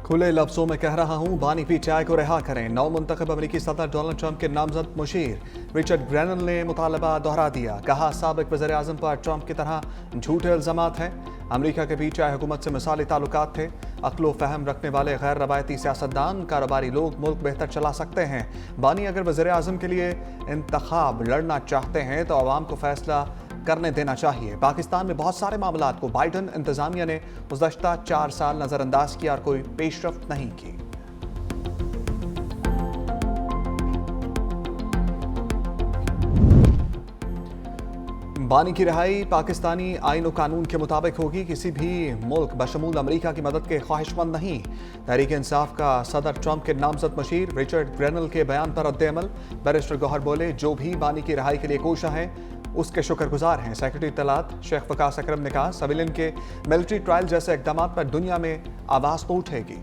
खुले लफ्जों में कह रहा हूं, बानी पीटीआई को रिहा करें। नौ मुंतखब अमेरिकी सदर डोनाल्ड ट्रंप के नामजद मुशीर रिचर्ड ग्रेनल ने मुतालबा दोहरा दिया। कहा, साबिक वज़ीर आज़म पर ट्रंप की तरह झूठे इल्ज़ामात हैं। अमेरिका के पीटीआई हुकूमत से मिसाली ताल्लुकात थे। अक्लो फ़हम रखने वाले गैर रवायती सियासतदान, कारोबारी लोग मुल्क बेहतर चला सकते हैं। बानी अगर वज़ीर आज़म के लिए इंतखाब लड़ना चाहते हैं तो अवाम को फैसला करने देना चाहिए। पाकिस्तान में बहुत सारे मामलात को बाइडन इंतजामिया ने गुज़श्ता 4 साल नज़रअंदाज किया और कोई पेशरफ्त नहीं की। बानी की रिहाई पाकिस्तानी आईन और कानून के मुताबिक होगी। किसी भी मुल्क बशमूल अमेरिका की मदद के ख्वाहिशमंद नहीं। तहरीक इंसाफ का सदर ट्रंप के नामजद मुशीर रिचर्ड ग्रेनल के बयान पर रद्द-ए-अमल। बैरिस्टर गौहर बोले, जो भी बानी की रिहाई के लिए कोशा है उसके शुक्रगुजार हैं। सेक्रेटरी इत्तलात शेख वकास अकरम ने कहा, सिविलियन के मिलिट्री ट्रायल जैसे इकदाम पर दुनिया में आवाज तो उठेगी।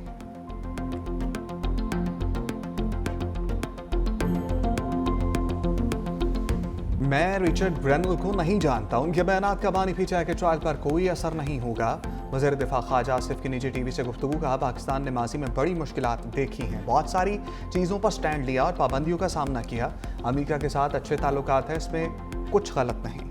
मैं रिचर्ड ग्रेनल को नहीं जानता। उनके बयानात का बानी पीटीआई के ट्रायल पर कोई असर नहीं होगा। वज़ीर दिफा ख्वाजा आसिफ की निजी टीवी से गुफ्तगू। कहा, पाकिस्तान ने माजी में बड़ी मुश्किलात देखी हैं, बहुत सारी चीज़ों पर स्टैंड लिया और पाबंदियों का सामना किया। अमेरिका के साथ अच्छे ताल्लुकात हैं, इसमें कुछ गलत नहीं।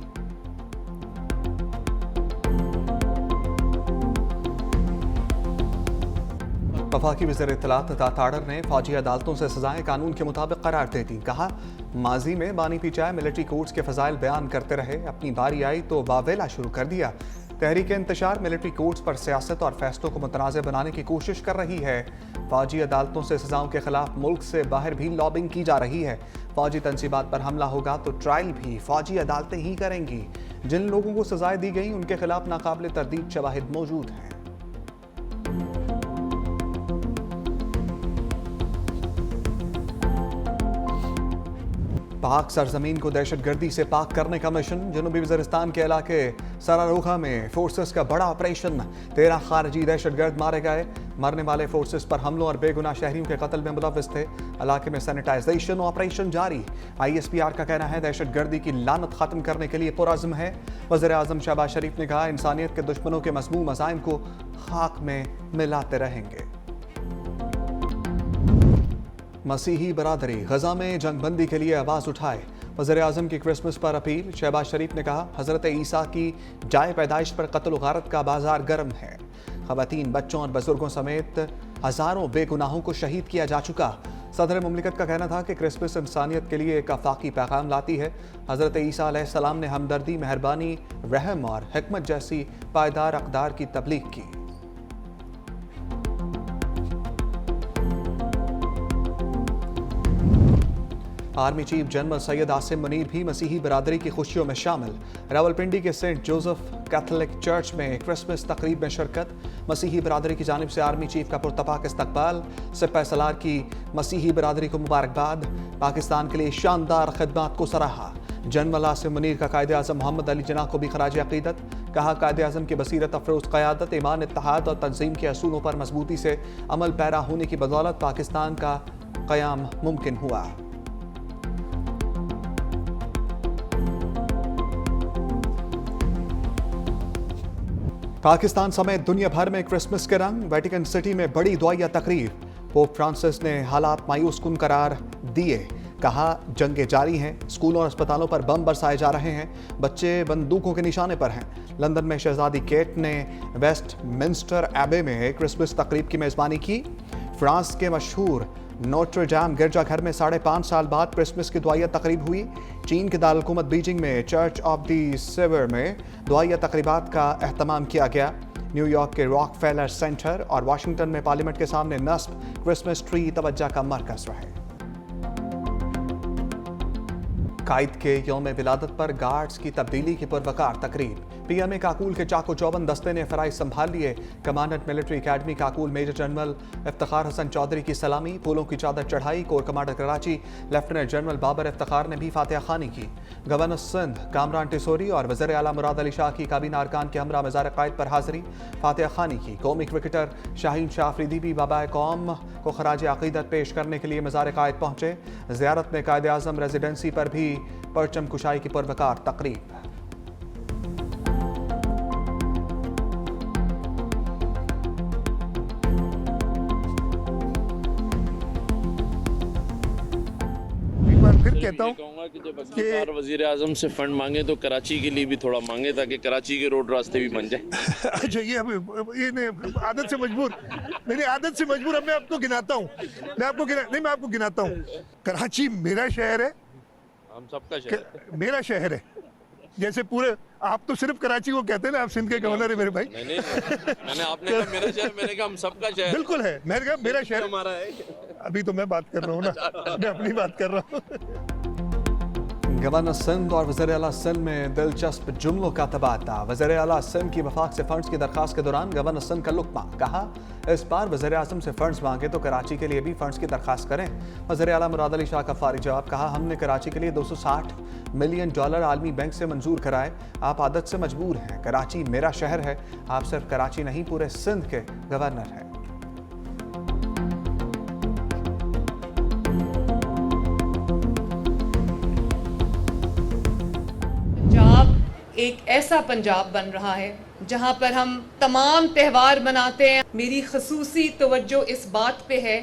वफाकी वज़ीर इत्तलात अता ताड़र ने फौजी अदालतों से सजाएं कानून के मुताबिक करार दे दी। कहा, माजी में बानी पीटीआई मिलिट्री कोर्ट्स के फजाइल बयान करते रहे, अपनी बारी आई तो वावेला शुरू कर दिया। तहरीक इंतशार मिलिट्री कोर्ट्स पर सियासत और फैसलों को मुतनाज़ बनाने की कोशिश कर रही है। फौजी अदालतों से सजाओं के खिलाफ मुल्क से बाहर भी लॉबिंग की जा रही है। फौजी तंसीबात पर हमला होगा तो ट्रायल भी फौजी अदालतें ही करेंगी। जिन लोगों को सजाएं दी गई उनके खिलाफ नाकाबिल तरदीद शवाहिद मौजूद हैं। पाक सरजमीन को दहशतगर्दी से पाक करने का मिशन। जनूबी वज़ीरिस्तान के इलाके सरारोखा में फोर्सेस का बड़ा ऑपरेशन। 13 खारजी दहशतगर्द मारे गए। मरने वाले फोर्सेस पर हमलों और बेगुनाह शहरियों के कत्ल में मुलव्विस थे। इलाके में सैनिटाइजेशन ऑपरेशन जारी। ISPR का कहना है, दहशतगर्दी की लानत खत्म करने के लिए पुरअज़्म है। वज़ीर आज़म शहबाज शरीफ ने कहा, इंसानियत के दुश्मनों के मज़मूम अज़ाइम को खाक में मिलाते रहेंगे। मसीही बरादरी गजा में जंगबंदी के लिए आवाज़ उठाए। वज़ीर आज़म की क्रिसमस पर अपील। शहबाज शरीफ ने कहा, हज़रत ईसा की जाए पैदाइश पर कत्ल व गारत का बाजार गर्म है। ख़वातीन, बच्चों और बुजुर्गों समेत हज़ारों बेगुनाहों को शहीद किया जा चुका। सदर मुमलिकत का कहना था कि क्रिसमस इंसानियत के लिए एक आफाकी पैगाम लाती है। हज़रत ईसा अलैहिस्सलाम ने हमदर्दी, मेहरबानी, रहम और हिकमत जैसी पायदार अक़दार की तबलीग की। Army chief general Syed Asim Munir भी मसीही बरादरी की खुशियों में शामिल। रावलपिंडी के सेंट जोसेफ कैथोलिक चर्च में क्रिसमस तकरीब में शिरकत। मसीही बरादरी की जानिब से आर्मी चीफ का पुरतपाक इस्तकबाल। सिपह सलार की मसीही बरादरी को मुबारकबाद। पाकिस्तान के लिए शानदार खिदमात को सराहा। जनरल आसिम मुनीर का कायदे आज़म मोहम्मद अली जिन्ना को भी खराज अक़ीदत। कहा, कायदे आज़म की बसीरत अफरोज़ क़यादत, ईमान, इत्तेहाद और तंज़ीम के असूलों पर मजबूती से अमल पैरा होने की बदौलत पाकिस्तान का क़याम मुमकिन हुआ। पाकिस्तान समेत दुनिया भर में क्रिसमस के रंग। वेटिकन सिटी में बड़ी दुआया तकरीर। पोप फ्रांसिस ने हालात मायूस कुन करार दिए। कहा, जंगें जारी हैं, स्कूलों और अस्पतालों पर बम बरसाए जा रहे हैं, बच्चे बंदूकों के निशाने पर हैं। लंदन में शहजादी केट ने वेस्टमिंस्टर एबे में क्रिसमस तकरीब की मेज़बानी की। फ्रांस के मशहूर नोट्रे डैम गिरजाघर में 5.5 साल बाद क्रिसमस की दुआया तकरीब हुई। चीन के दारुल-हुकूमत बीजिंग में चर्च ऑफ द सेवर में दुआया तकरीबात का एहतमाम किया गया। न्यूयॉर्क के रॉकफेलर सेंटर और वाशिंगटन में पार्लियामेंट के सामने नस्ब क्रिसमस ट्री तवज्जो का मरकज रहे। कायद के यौम विलादत पर गार्ड्स की तब्दीली की पुरवकार तकरीब। PMA काकूल के चाको चौबंद दस्ते ने फराइज संभाल लिए। Commandant military academy Kakul major general Iftikhar Hasan Chaudhry की सलामी, फूलों की चादर चढ़ाई। Corps commander Karachi lieutenant general Babar Iftikhar ने भी फातिहा खानी की। गवर्नर सिंध कामरान टिसोरी और वज़ीर आला मुराद अली शाह की काबीना अरकान के हमरा मज़ार कायद पर हाजिरी, फातिहा खानी की। कौमी क्रिकेटर शाहीन शाह अफरीदी भी बाबा कौम को खराज अक़ीदत पेश करने के लिए मज़ार कायद पहुंचे। ज़ियारत में कायदे आज़म रेजिडेंसी पर भी परचम कुशाई की पुरवकार तकरीब। फिर कहता हूँ कहूँगा कि जब अगली बार वजीर आजम से फंड मांगे तो कराची के लिए भी थोड़ा मांगे, ताकि कराची के रोड रास्ते भी बन जाए। अच्छा, ये आदत से मजबूर, मेरी आदत से मजबूर। अब मैं आपको गिनाता हूँ, मैं आपको गिनाता हूँ। कराची मेरा शहर है, हम सबका शहर मेरा शहर है। जैसे पूरे, आप तो सिर्फ कराची को कहते हैं ना, आप सिंध के गवर्नर है मेरे भाई। नहीं, मैंने आपने कहा मेरा शहर, मैंने कहा हम सबका शहर। बिल्कुल है, मैंने कहा मेरा शहर हमारा है। अभी तो मैं बात कर रहा हूँ ना, मैं अपनी बात कर रहा हूँ। गवर्नर सिंध और वज़ीर आला सिंध में दिलचस्प जुमलों का तबादला। वज़ीर आला सिंध की वफाक से फंड्स की दरखास्त के दौरान गवर्नर सिंध का लुत्मा, कहा इस बार वज़ीर आज़म से फंड्स मांगे तो कराची के लिए भी फंड्स की दरखास्त करें। वज़ीर आला मुराद अली शाह का फारी जवाब, कहा हमने कराची के लिए $260 मिलियन आलमी बैंक से मंजूर कराए। आप आदत से मजबूर हैं, कराची मेरा शहर है, आप सिर्फ कराची नहीं पूरे सिंध के गवर्नर हैं। पंजाब एक ऐसा पंजाब बन रहा है जहां पर हम तमाम त्यौहार मनाते हैं। मेरी खसूसी तवज्जो इस बात पे है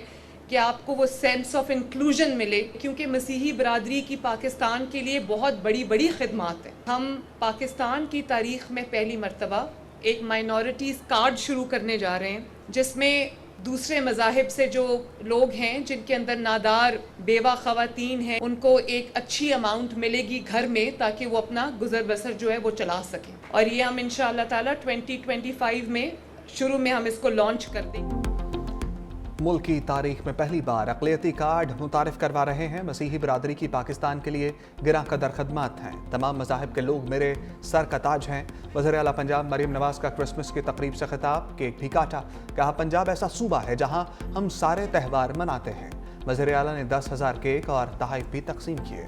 कि आपको वो सेंस ऑफ इंक्लूजन मिले, क्योंकि मसीही बरादरी की पाकिस्तान के लिए बहुत बड़ी बड़ी खिदमात हैं। हम पाकिस्तान की तारीख में पहली मर्तबा एक माइनॉरिटीज़ कार्ड शुरू करने जा रहे हैं, जिसमें दूसरे मज़ाहिब से जो लोग हैं, जिनके अंदर नादार बेवा ख़वातीन हैं, उनको एक अच्छी अमाउंट मिलेगी घर में, ताकि वो अपना गुजर बसर जो है वो चला सकें। और ये हम इंशाअल्लाह ताला 2025 में शुरू में हम इसको लॉन्च कर देंगे। मुल्क की तारीख में पहली बार अक़लियती कार्ड मुतारिफ करवा रहे हैं। मसीही बरादरी की पाकिस्तान के लिए गिरा कदर खदमात हैं। तमाम मज़ाहिब के लोग मेरे सर का ताज हैं। वज़ीर आला पंजाब मरीम नवाज़ का क्रिसमस की तकरीब से खिताब, केक भी काटा। कहा पंजाब ऐसा सूबा है जहां हम सारे त्यौहार मनाते हैं। वज़ीर आला ने 10,000 केक और तोहफ़े भी तकसीम किए।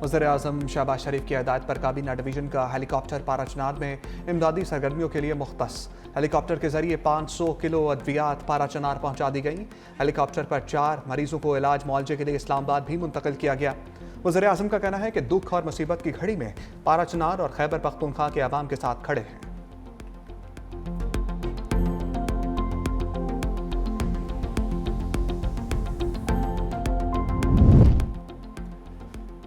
वज़ीर आज़म शहबाज शरीफ की हिदायत पर काबीना डिवीज़न का हेलीकॉप्टर पाराचनार में इमदादी सरगर्मियों के लिए मुख्तस। हेलीकॉप्टर के जरिए 500 किलो अद्वियात पाराचनार पहुंचा दी गई। हेलीकॉप्टर पर 4 मरीजों को इलाज मुआवजे के लिए इस्लामाबाद भी मुंतकिल किया गया। वज़ीर आज़म का कहना है कि दुख और मुसीबत की घड़ी में पाराचनार और खैबर पख्तूनख्वा के अवाम के साथ खड़े हैं।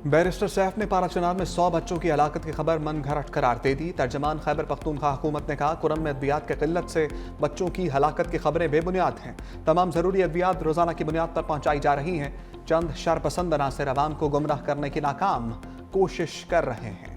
बैरिस्टर सैफ ने पाराचनार में 100 बच्चों की हलाकत की खबर मन घड़त करार दे दी। तर्जमान खैबर पख्तूनख्वा हुकूमत ने कहा कुरन में अद्वियात की किल्लत से बच्चों की हलाकत की खबरें बेबुनियाद हैं। तमाम ज़रूरी अद्वियात रोज़ाना की बुनियाद पर पहुंचाई जा रही हैं। चंद शरपसंद अनासर अवाम को गुमराह करने की नाकाम कोशिश कर रहे हैं।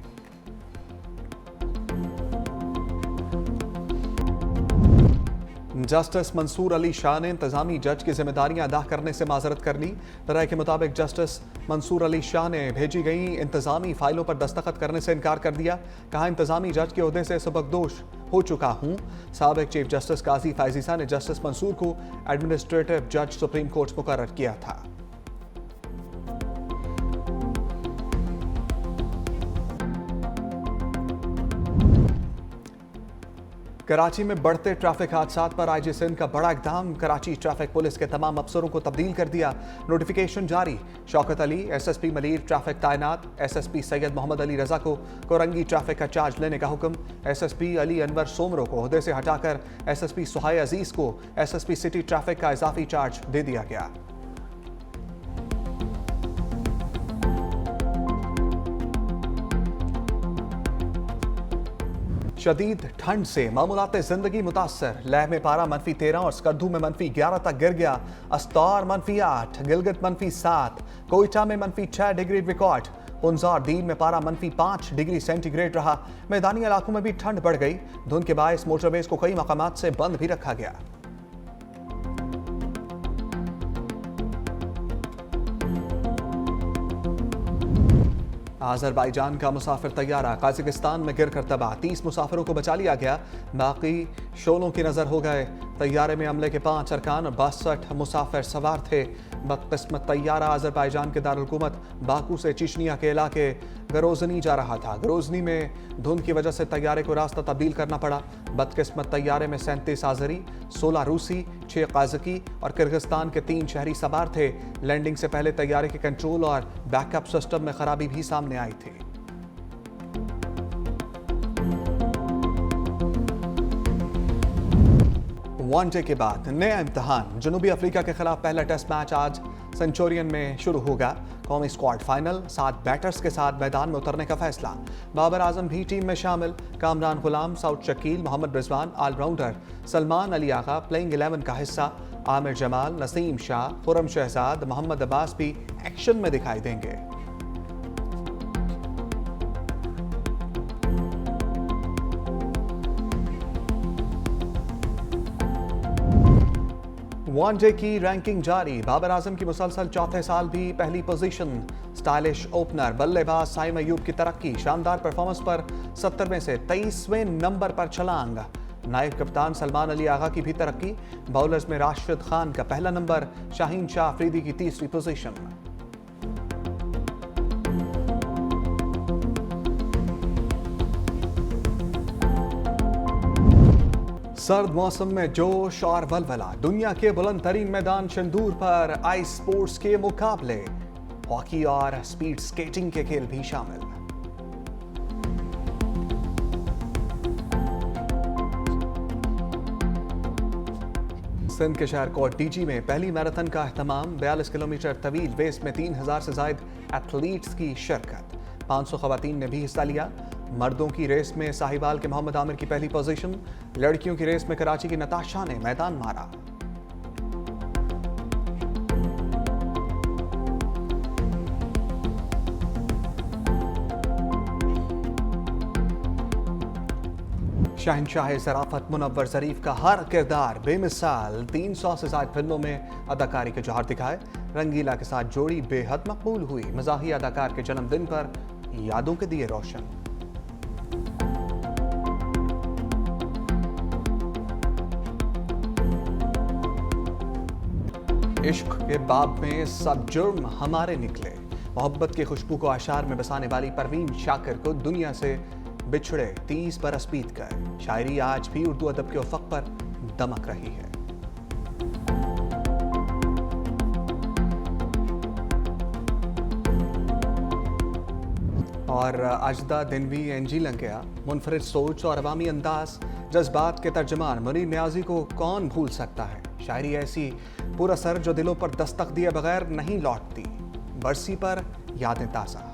जस्टिस मंसूर अली शाह ने इंतजामी जज की जिम्मेदारियां अदा करने से माजरत कर ली। राय के मुताबिक जस्टिस मंसूर अली शाह ने भेजी गई इंतजामी फाइलों पर दस्तखत करने से इनकार कर दिया। कहा इंतजामी जज के ओहदे से सबकदोश हो चुका हूं। साबिक चीफ जस्टिस काजी फायजीसा ने जस्टिस मंसूर को एडमिनिस्ट्रेटिव जज सुप्रीम कोर्ट मुकर्रर किया था। कराची में बढ़ते ट्रैफिक हादसात पर आईजी सिंध का बड़ा इकदाम। कराची ट्रैफिक पुलिस के तमाम अफसरों को तब्दील कर दिया। नोटिफिकेशन जारी। शौकत अली एसएसपी मलीर ट्रैफिक तैनात। एसएसपी सैयद मोहम्मद अली रजा को कोरंगी ट्रैफिक का चार्ज लेने का हुक्म। एसएसपी अली अनवर सोमरो को ओहदे से हटाकर एसएसपी सुहाय अजीज को एसएसपी सिटी ट्रैफिक का इजाफी चार्ज दे दिया गया। शदीद ठंड से मामूलाते जिंदगी मुतासर। लेह में पारा -13 और स्कर्दू में -11 तक गिर गया। अस्तार -8, गिलगित -7, कोयटा में -6 डिग्री रिकॉर्ड। पुंजार दीन में पारा -5 डिग्री सेंटीग्रेड रहा। मैदानी इलाकों में भी ठंड बढ़ गई। धुंध के बायस मोटरवेज को कई मकामात से बंद भी रखा गया। आज़रबाईजान का मुसाफिर तैयारा काज़ाकिस्तान में गिरकर तबाह। 30 मुसाफिरों को बचा लिया गया, बाकी शोलों की नज़र हो गए। तैयारे में अमले के 5 अरकान और 62 मुसाफिर सवार थे। बदकिस्मत तैयारा आज़रबाईजान के दारुलहुकूमत बाकू से चिचनिया के इलाके गरोजनी जा रहा था। गरोजनी में धुंध की वजह से तैयारे को रास्ता तब्दील करना पड़ा। बदकिस्मत तैयारे में 37 आज़री, 16 रूसी, 6 काज़की और किर्गिस्तान के 3 शहरी सवार थे। लैंडिंग से पहले तैयारे के कंट्रोल और बैकअप सिस्टम में खराबी भी सामने आई थी। वनडे के बाद नया इम्तिहान। जनूबी अफ्रीका के खिलाफ पहला टेस्ट मैच आज सेंचुरियन में शुरू होगा। कौमी स्क्वाड फाइनल 7 बैटर्स के साथ मैदान में उतरने का फैसला। बाबर आजम भी टीम में शामिल। कामरान गुलाम, सऊद शकील, मोहम्मद रिजवान, ऑलराउंडर सलमान अली आगा प्लेइंग 11 का हिस्सा। आमिर जमाल, नसीम शाह, खुरम शहजाद, मोहम्मद अब्बास भी एक्शन में दिखाई देंगे। वनडे की रैंकिंग जारी। बाबर आजम की मुसलसल चौथे साल भी पहली पोजीशन। स्टाइलिश ओपनर बल्लेबाज साइम अयूब की तरक्की। शानदार परफॉर्मेंस पर 70 में से 23वें नंबर पर छलांग। नायब कप्तान सलमान अली आगा की भी तरक्की। बॉलर्स में राशिद खान का पहला नंबर, शाहीन शाह अफरीदी की तीसरी पोजीशन। सर्द मौसम में जोश और वलवला। दुनिया के बुलंद तरीन मैदान शंदूर पर आइस स्पोर्ट्स के मुकाबले। हॉकी और स्पीड स्केटिंग के खेल भी शामिल। सिंध के शहर कोट डीजी में पहली मैराथन का एहतमाम। 42 किलोमीटर तवील रेस में 3000 से ज्यादा एथलीट्स की शिरकत। 500 खवातीन ने भी हिस्सा लिया। मर्दों की रेस में साहिवाल के मोहम्मद आमिर की पहली पोजीशन। लड़कियों की रेस में कराची की नताशा ने मैदान मारा। शहंशाह ज़राफ़त मुनव्वर ज़रीफ का हर किरदार बेमिसाल। 300 से ज्यादा फिल्मों में अदाकारी के जौहर दिखाए। रंगीला के साथ जोड़ी बेहद मकबूल हुई। मज़ाही अदाकार के जन्मदिन पर यादों के दिए रोशन। इश्क के बाब में सब जुर्म हमारे निकले। मोहब्बत की खुशबू को आशार में बसाने वाली परवीन शाकिर को दुनिया से बिछड़े 30 बरस बीत गए। शायरी आज भी उर्दू अदब के उफक पर दमक रही है। और अजदा दिनवी एनजी लंघिया, मुनफरिद सोच और अवामी अंदाज, जज्बात के तर्जमान मुनीर न्याजी को कौन भूल सकता है। शायरी ऐसी पुरअसर जो दिलों पर दस्तक दिए बगैर नहीं लौटती। बरसी पर यादें ताज़ा।